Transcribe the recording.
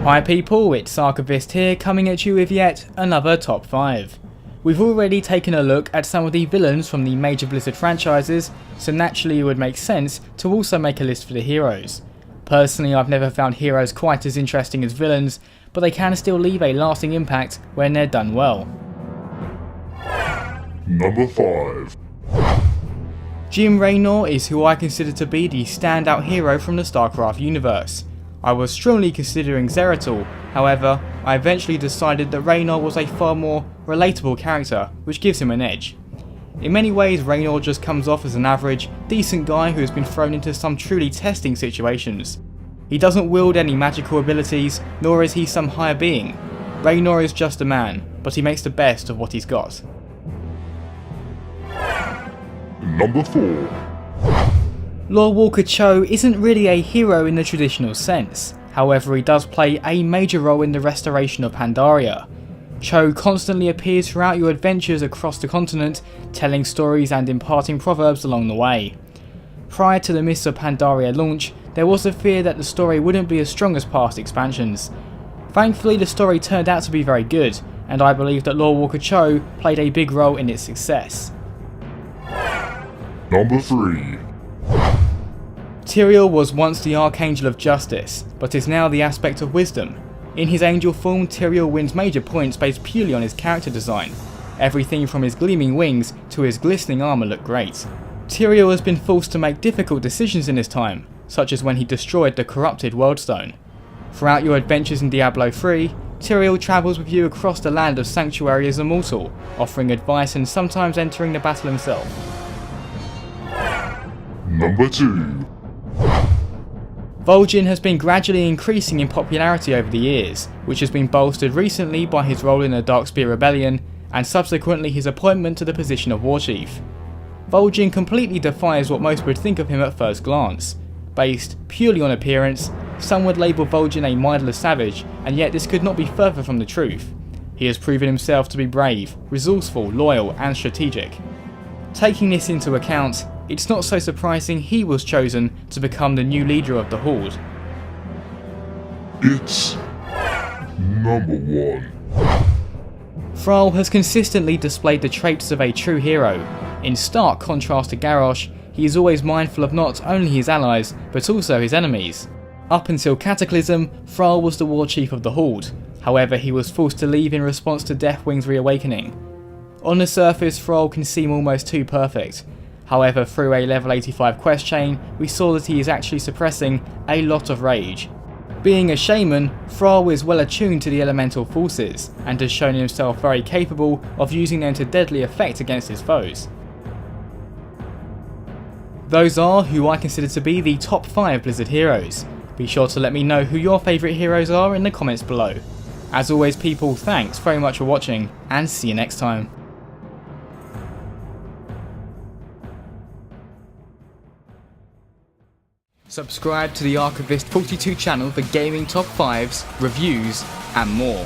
Hi people, it's StarCraft here coming at you with yet another top 5. We've already taken a look at some of the villains from the major Blizzard franchises, so naturally it would make sense to also make a list for the heroes. Personally, I've never found heroes quite as interesting as villains, but they can still leave a lasting impact when they're done well. Number 5. Jim Raynor is who I consider to be the standout hero from the StarCraft universe. I was strongly considering Zeratul, however, I eventually decided that Raynor was a far more relatable character, which gives him an edge. In many ways, Raynor just comes off as an average, decent guy who has been thrown into some truly testing situations. He doesn't wield any magical abilities, nor is he some higher being. Raynor is just a man, but he makes the best of what he's got. Number 4. Lord Walker Cho isn't really a hero in the traditional sense, however he does play a major role in the restoration of Pandaria. Cho constantly appears throughout your adventures across the continent, telling stories and imparting proverbs along the way. Prior to the Mists of Pandaria launch, there was a fear that the story wouldn't be as strong as past expansions. Thankfully the story turned out to be very good, and I believe that Lord Walker Cho played a big role in its success. Number 3. Tyriel was once the Archangel of Justice, but is now the aspect of wisdom. In his angel form, Tyriel wins major points based purely on his character design. Everything from his gleaming wings to his glistening armour look great. Tyriel has been forced to make difficult decisions in his time, such as when he destroyed the corrupted Worldstone. Throughout your adventures in Diablo 3, Tyriel travels with you across the land of Sanctuary as a mortal, offering advice and sometimes entering the battle himself. Number 2. Voljin has been gradually increasing in popularity over the years, which has been bolstered recently by his role in the Darkspear Rebellion and subsequently his appointment to the position of Warchief. Voljin completely defies what most would think of him at first glance. Based purely on appearance, some would label Voljin a mindless savage, and yet this could not be further from the truth. He has proven himself to be brave, resourceful, loyal and strategic. Taking this into account, it's not so surprising he was chosen to become the new leader of the Horde. It's number 1. Thrall has consistently displayed the traits of a true hero. In stark contrast to Garrosh, he is always mindful of not only his allies, but also his enemies. Up until Cataclysm, Thrall was the war chief of the Horde, however he was forced to leave in response to Deathwing's reawakening. On the surface, Thrall can seem almost too perfect. However, through a level 85 quest chain, we saw that he is actually suppressing a lot of rage. Being a shaman, Thrall is well attuned to the elemental forces, and has shown himself very capable of using them to deadly effect against his foes. Those are who I consider to be the top 5 Blizzard heroes. Be sure to let me know who your favourite heroes are in the comments below. As always people, thanks very much for watching, and see you next time. Subscribe to the Archivist 42 channel for gaming top 5s, reviews and more.